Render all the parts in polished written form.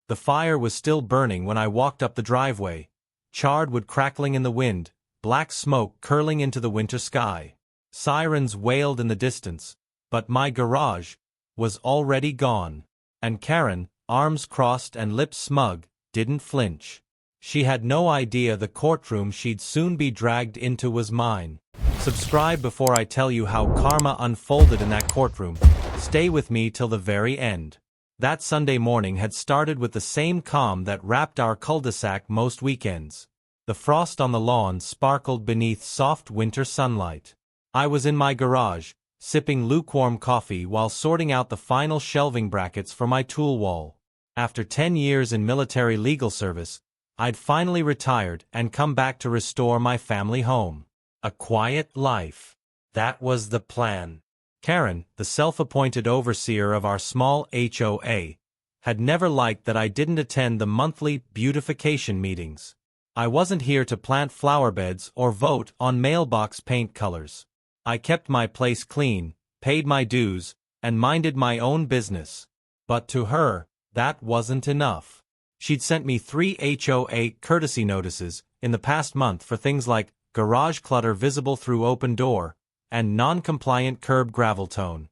The fire was still burning when I walked up the driveway. Charred wood crackling in the wind, black smoke curling into the winter sky. Sirens wailed in the distance, but my garage was already gone. And Karen, arms crossed and lips smug, didn't flinch. She had no idea the courtroom she'd soon be dragged into was mine. Subscribe before I tell you how karma unfolded in that courtroom. Stay with me till the very end. That Sunday morning had started with the same calm that wrapped our cul-de-sac most weekends. The frost on the lawn sparkled beneath soft winter sunlight. I was in my garage, sipping lukewarm coffee while sorting out the final shelving brackets for my tool wall. After 10 years in military legal service, I'd finally retired and come back to restore my family home. A quiet life. That was the plan. Karen, the self-appointed overseer of our small HOA, had never liked that I didn't attend the monthly beautification meetings. I wasn't here to plant flower beds or vote on mailbox paint colors. I kept my place clean, paid my dues, and minded my own business. But to her, that wasn't enough. She'd sent me 3 HOA courtesy notices in the past month for things like garage clutter visible through open door, and non-compliant curb gravel tone.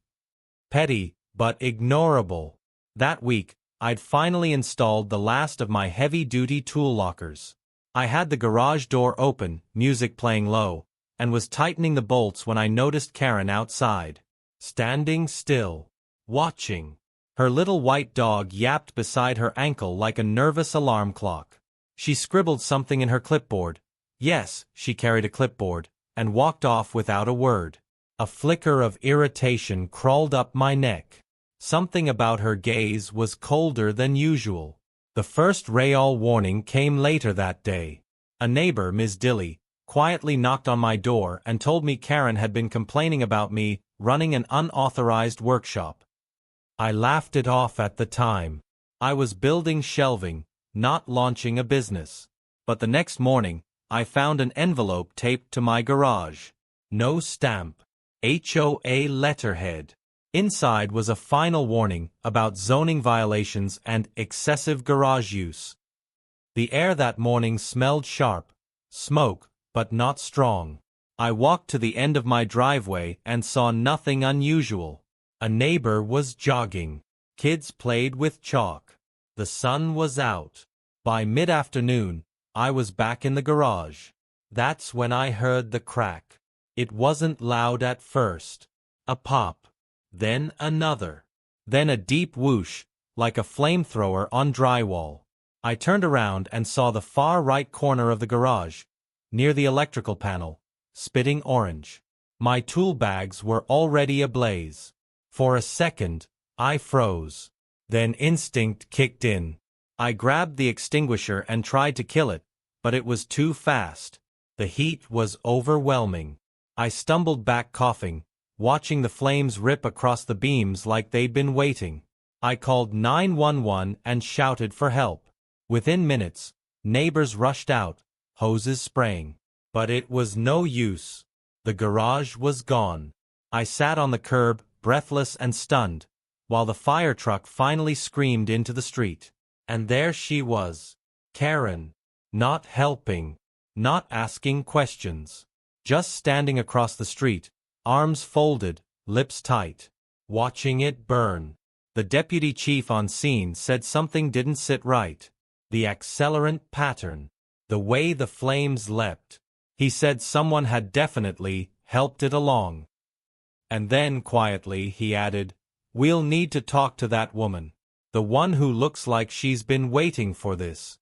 Petty, but ignorable. That week, I'd finally installed the last of my heavy-duty tool lockers. I had the garage door open, music playing low, and was tightening the bolts when I noticed Karen outside. Standing still. Watching. Her little white dog yapped beside her ankle like a nervous alarm clock. She scribbled something in her clipboard. Yes, she carried a clipboard, and walked off without a word. A flicker of irritation crawled up my neck. Something about her gaze was colder than usual. The first Rayall warning came later that day. A neighbor, Ms. Dilly, quietly knocked on my door and told me Karen had been complaining about me running an unauthorized workshop. I laughed it off at the time. I was building shelving, not launching a business. But the next morning, I found an envelope taped to my garage. No stamp. HOA letterhead. Inside was a final warning about zoning violations and excessive garage use. The air that morning smelled sharp. Smoke, but not strong. I walked to the end of my driveway and saw nothing unusual. A neighbor was jogging. Kids played with chalk. The sun was out. By mid-afternoon, I was back in the garage. That's when I heard the crack. It wasn't loud at first. A pop. Then another. Then a deep whoosh, like a flamethrower on drywall. I turned around and saw the far right corner of the garage, near the electrical panel, spitting orange. My tool bags were already ablaze. For a second, I froze. Then instinct kicked in. I grabbed the extinguisher and tried to kill it, but it was too fast. The heat was overwhelming. I stumbled back coughing, watching the flames rip across the beams like they'd been waiting. I called 911 and shouted for help. Within minutes, neighbors rushed out, hoses spraying. But it was no use. The garage was gone. I sat on the curb, breathless and stunned, while the fire truck finally screamed into the street. And there she was. Karen. Not helping. Not asking questions. Just standing across the street, arms folded, lips tight. Watching it burn. The deputy chief on scene said something didn't sit right. The accelerant pattern. The way the flames leapt. He said someone had definitely helped it along. And then quietly he added, "We'll need to talk to that woman. The one who looks like she's been waiting for this."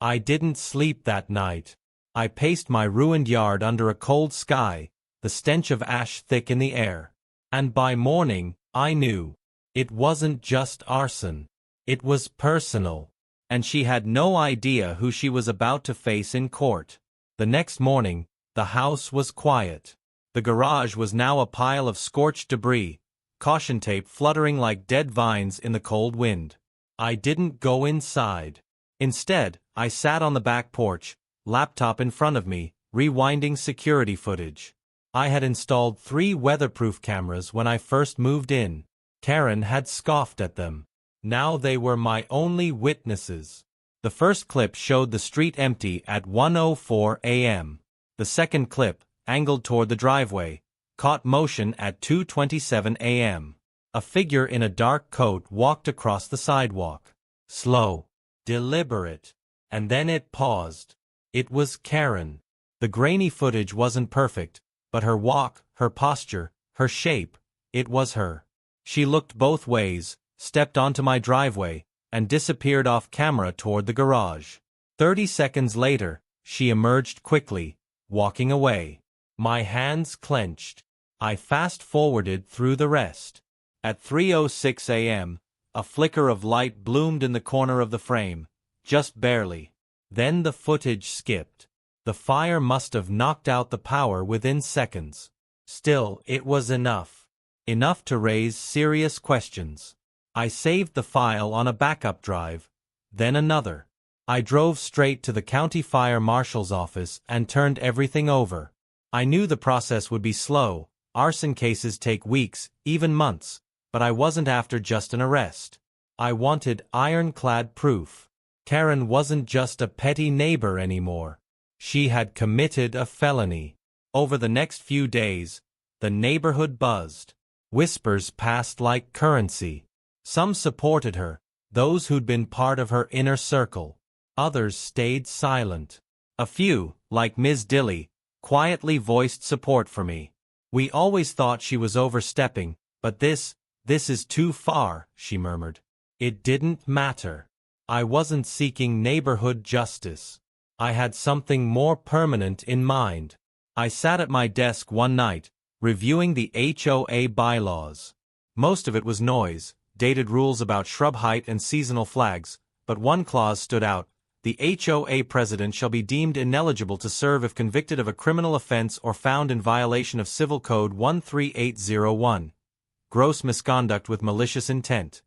I didn't sleep that night. I paced my ruined yard under a cold sky, the stench of ash thick in the air. And by morning, I knew. It wasn't just arson. It was personal. And she had no idea who she was about to face in court. The next morning, the house was quiet. The garage was now a pile of scorched debris, caution tape fluttering like dead vines in the cold wind. I didn't go inside. Instead, I sat on the back porch, laptop in front of me, rewinding security footage. I had installed 3 weatherproof cameras when I first moved in. Karen had scoffed at them. Now they were my only witnesses. The first clip showed the street empty at 1:04 a.m. The second clip, angled toward the driveway, caught motion at 2:27 a.m. A figure in a dark coat walked across the sidewalk. Slow, deliberate, and then it paused. It was Karen. The grainy footage wasn't perfect, but her walk, her posture, her shape, it was her. She looked both ways, stepped onto my driveway, and disappeared off camera toward the garage. 30 seconds later, she emerged quickly, walking away. My hands clenched. I fast-forwarded through the rest. At 3:06 a.m., a flicker of light bloomed in the corner of the frame, just barely. Then the footage skipped. The fire must have knocked out the power within seconds. Still, it was enough. Enough to raise serious questions. I saved the file on a backup drive, then another. I drove straight to the county fire marshal's office and turned everything over. I knew the process would be slow. Arson cases take weeks, even months, but I wasn't after just an arrest. I wanted ironclad proof. Karen wasn't just a petty neighbor anymore. She had committed a felony. Over the next few days, the neighborhood buzzed. Whispers passed like currency. Some supported her, those who'd been part of her inner circle. Others stayed silent. A few, like Ms. Dilly, quietly voiced support for me. We always thought she was overstepping, but this is too far, she murmured. It didn't matter. I wasn't seeking neighborhood justice. I had something more permanent in mind. I sat at my desk one night, reviewing the HOA bylaws. Most of it was noise, dated rules about shrub height and seasonal flags, but one clause stood out. The HOA president shall be deemed ineligible to serve if convicted of a criminal offense or found in violation of Civil Code 13801. Gross misconduct with malicious intent.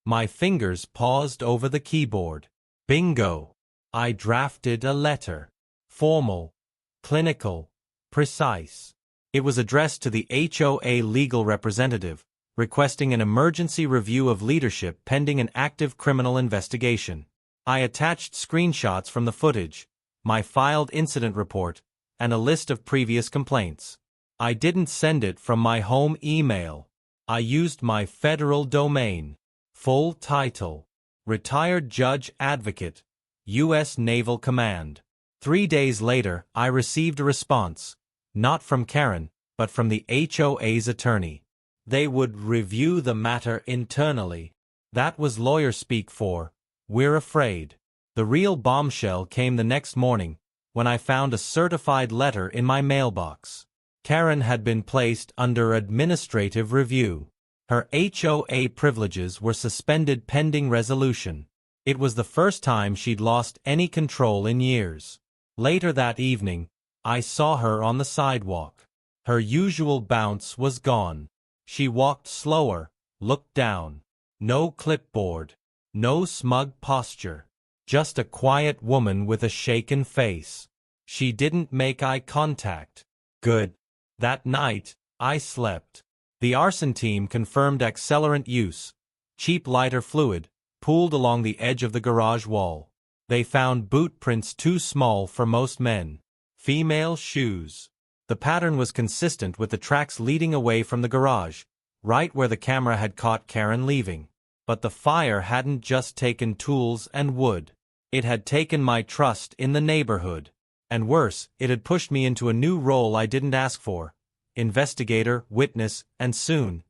My fingers paused over the keyboard. Bingo! I drafted a letter. Formal, clinical, precise. It was addressed to the HOA legal representative, requesting an emergency review of leadership pending an active criminal investigation. I attached screenshots from the footage, my filed incident report, and a list of previous complaints. I didn't send it from my home email. I used my federal domain. Full title: Retired Judge Advocate, U.S. Naval Command. 3 days later, I received a response, not from Karen, but from the HOA's attorney. They would review the matter internally. That was lawyer speak for, "We're afraid." The real bombshell came the next morning, when I found a certified letter in my mailbox. Karen had been placed under administrative review. Her HOA privileges were suspended pending resolution. It was the first time she'd lost any control in years. Later that evening, I saw her on the sidewalk. Her usual bounce was gone. She walked slower, looked down. No clipboard. No smug posture. Just a quiet woman with a shaken face. She didn't make eye contact. Good. That night, I slept. The arson team confirmed accelerant use. Cheap lighter fluid, pooled along the edge of the garage wall. They found boot prints too small for most men. Female shoes. The pattern was consistent with the tracks leading away from the garage, right where the camera had caught Karen leaving. But the fire hadn't just taken tools and wood. It had taken my trust in the neighborhood. And worse, it had pushed me into a new role I didn't ask for. Investigator, witness, and soon,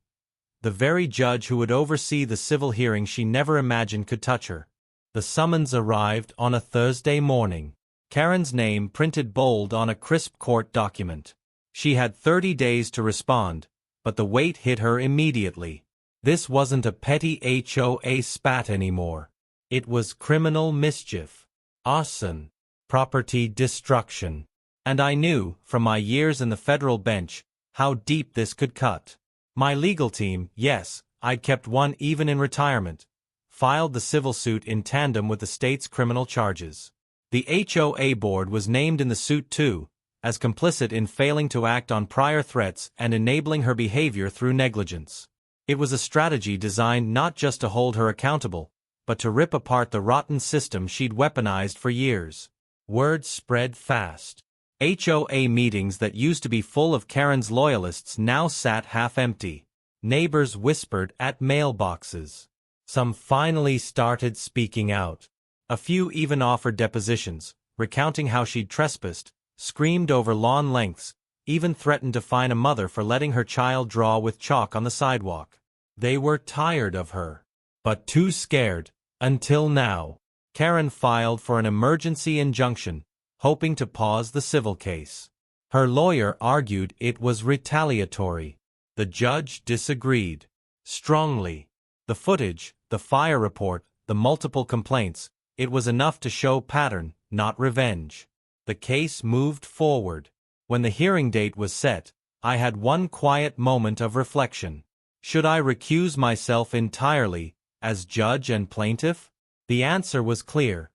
the very judge who would oversee the civil hearing she never imagined could touch her. The summons arrived on a Thursday morning. Karen's name printed bold on a crisp court document. She had 30 days to respond, but the weight hit her immediately. This wasn't a petty HOA spat anymore. It was criminal mischief, arson, property destruction. And I knew, from my years in the federal bench, how deep this could cut. My legal team, yes, I'd kept one even in retirement, filed the civil suit in tandem with the state's criminal charges. The HOA board was named in the suit too, as complicit in failing to act on prior threats and enabling her behavior through negligence. It was a strategy designed not just to hold her accountable, but to rip apart the rotten system she'd weaponized for years. Word spread fast. HOA meetings that used to be full of Karen's loyalists now sat half-empty. Neighbors whispered at mailboxes. Some finally started speaking out. A few even offered depositions, recounting how she'd trespassed, screamed over lawn lengths, even threatened to fine a mother for letting her child draw with chalk on the sidewalk. They were tired of her, but too scared, until now. Karen filed for an emergency injunction, hoping to pause the civil case. Her lawyer argued it was retaliatory. The judge disagreed strongly. The footage, the fire report, the multiple complaints, it was enough to show pattern, not revenge. The case moved forward. When the hearing date was set, I had one quiet moment of reflection. Should I recuse myself entirely, as judge and plaintiff? The answer was clear.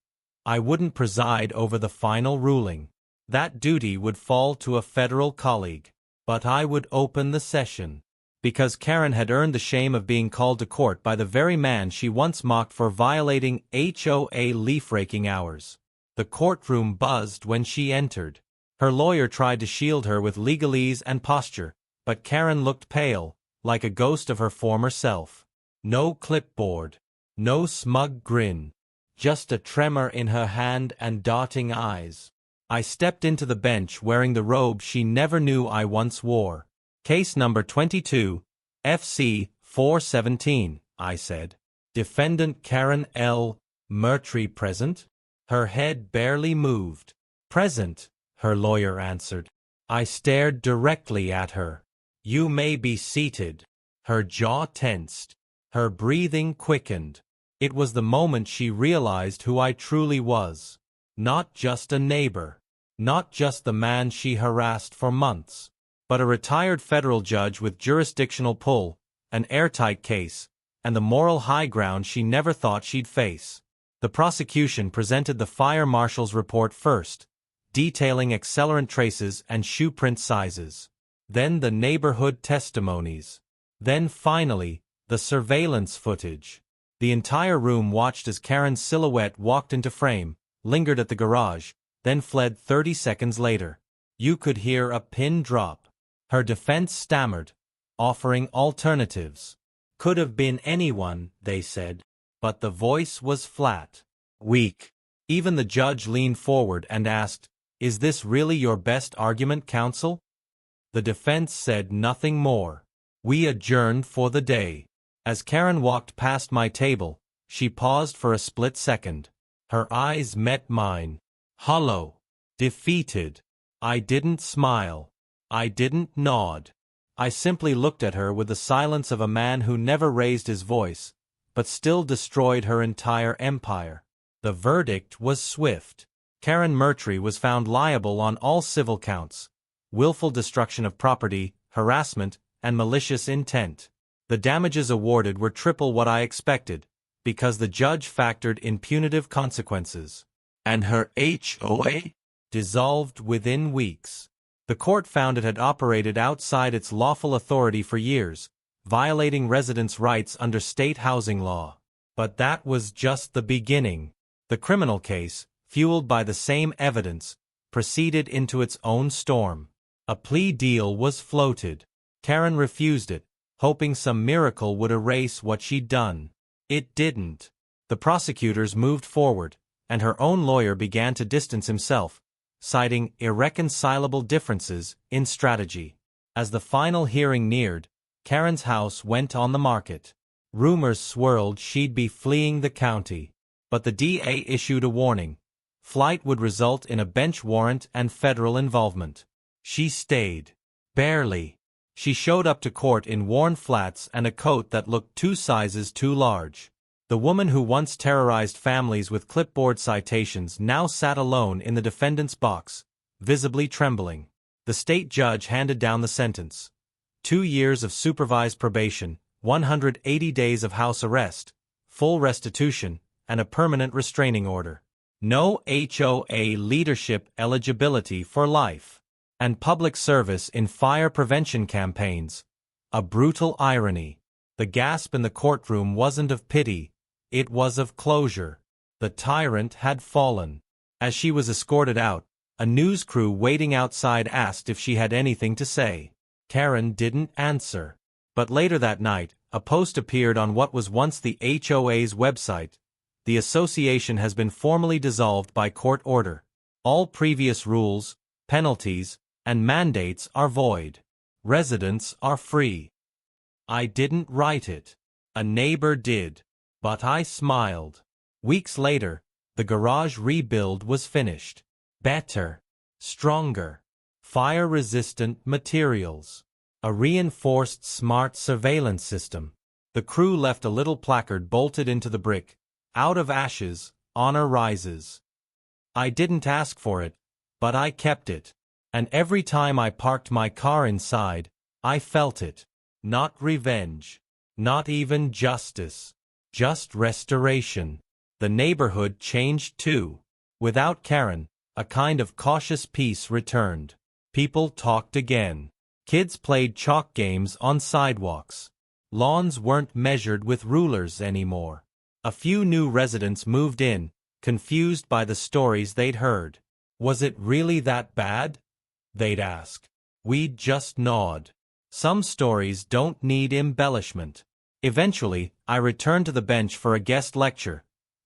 I wouldn't preside over the final ruling. That duty would fall to a federal colleague. But I would open the session. Because Karen had earned the shame of being called to court by the very man she once mocked for violating HOA leaf-raking hours. The courtroom buzzed when she entered. Her lawyer tried to shield her with legalese and posture, but Karen looked pale, like a ghost of her former self. No clipboard. No smug grin. Just a tremor in her hand and darting eyes. I stepped into the bench wearing the robe she never knew I once wore. Case number 22, FC 417, I said. Defendant Karen L. Murtry present? Her head barely moved. Present, her lawyer answered. I stared directly at her. You may be seated. Her jaw tensed. Her breathing quickened. It was the moment she realized who I truly was. Not just a neighbor. Not just the man she harassed for months. But a retired federal judge with jurisdictional pull, an airtight case, and the moral high ground she never thought she'd face. The prosecution presented the fire marshal's report first, detailing accelerant traces and shoe print sizes. Then the neighborhood testimonies. Then finally, the surveillance footage. The entire room watched as Karen's silhouette walked into frame, lingered at the garage, then fled 30 seconds later. You could hear a pin drop. Her defense stammered, offering alternatives. Could have been anyone, they said. But the voice was flat. Weak. Even the judge leaned forward and asked, "Is this really your best argument, counsel?" The defense said nothing more. We adjourned for the day. As Karen walked past my table, she paused for a split second. Her eyes met mine. Hollow. Defeated. I didn't smile. I didn't nod. I simply looked at her with the silence of a man who never raised his voice, but still destroyed her entire empire. The verdict was swift. Karen Murtry was found liable on all civil counts: willful destruction of property, harassment, and malicious intent. The damages awarded were triple what I expected, because the judge factored in punitive consequences. And her HOA? Dissolved within weeks. The court found it had operated outside its lawful authority for years, violating residents' rights under state housing law. But that was just the beginning. The criminal case, fueled by the same evidence, proceeded into its own storm. A plea deal was floated. Karen refused it, hoping some miracle would erase what she'd done. It didn't. The prosecutors moved forward, and her own lawyer began to distance himself, citing irreconcilable differences in strategy. As the final hearing neared, Karen's house went on the market. Rumors swirled she'd be fleeing the county. But the DA issued a warning. Flight would result in a bench warrant and federal involvement. She stayed. Barely. She showed up to court in worn flats and a coat that looked 2 sizes too large. The woman who once terrorized families with clipboard citations now sat alone in the defendant's box, visibly trembling. The state judge handed down the sentence. 2 years of supervised probation, 180 days of house arrest, full restitution, and a permanent restraining order. No HOA leadership eligibility for life. And public service in fire prevention campaigns. A brutal irony. The gasp in the courtroom wasn't of pity, it was of closure. The tyrant had fallen. As she was escorted out, a news crew waiting outside asked if she had anything to say. Karen didn't answer. But later that night, a post appeared on what was once the HOA's website. The association has been formally dissolved by court order. All previous rules, penalties, and mandates are void. Residents are free. I didn't write it. A neighbor did. But I smiled. Weeks later, the garage rebuild was finished. Better. Stronger. Fire-resistant materials. A reinforced smart surveillance system. The crew left a little placard bolted into the brick. Out of ashes, honor rises. I didn't ask for it, but I kept it. And every time I parked my car inside, I felt it. Not revenge. Not even justice. Just restoration. The neighborhood changed too. Without Karen, a kind of cautious peace returned. People talked again. Kids played chalk games on sidewalks. Lawns weren't measured with rulers anymore. A few new residents moved in, confused by the stories they'd heard. Was it really that bad? They'd ask. We'd just nod. Some stories don't need embellishment. Eventually, I returned to the bench for a guest lecture,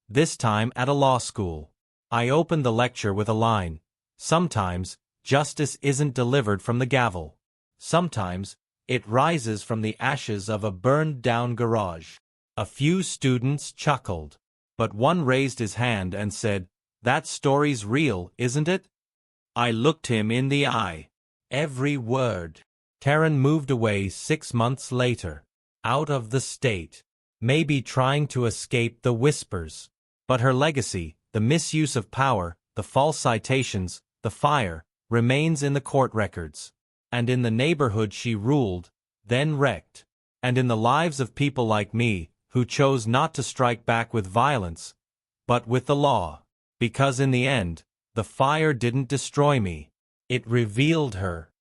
this time at a law school. I opened the lecture with a line. Sometimes, justice isn't delivered from the gavel. Sometimes, it rises from the ashes of a burned-down garage. A few students chuckled, but one raised his hand and said, "That story's real, isn't it?" I looked him in the eye. Every word. Karen moved away 6 months later. Out of the state. Maybe trying to escape the whispers. But her legacy, the misuse of power, the false citations, the fire, remains in the court records. And in the neighborhood she ruled, then wrecked. And in the lives of people like me, who chose not to strike back with violence, but with the law. Because in the end, the fire didn't destroy me. It revealed her.